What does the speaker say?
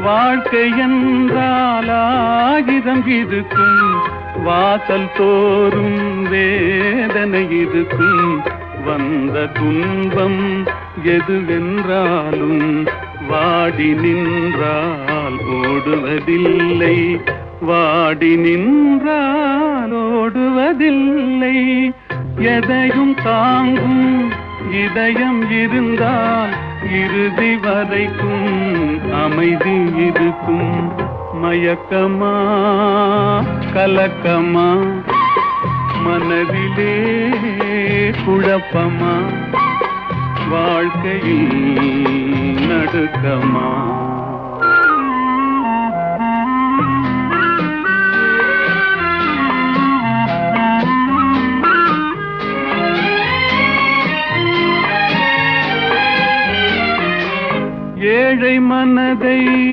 வாழ்க்கை என்றால் ஆயிரம் இருக்கும், வாசல் தோறும் வேதனை இருக்கும். வந்த துன்பம் எதுவென்றாலும் வாடி நின்றால் ஓடுவதில்லை, வாடி நின்றால் ஓடுவதில்லை. எதையும் தாங்கும் இதயம் இருந்தால் இறுதி வரைக்கும் அமைதி இருக்கும். மயக்கமா கலக்கமா மனதிலே குழப்பமா, வாழ்க்கையில் நடுக்கமா. ஏழை மனதை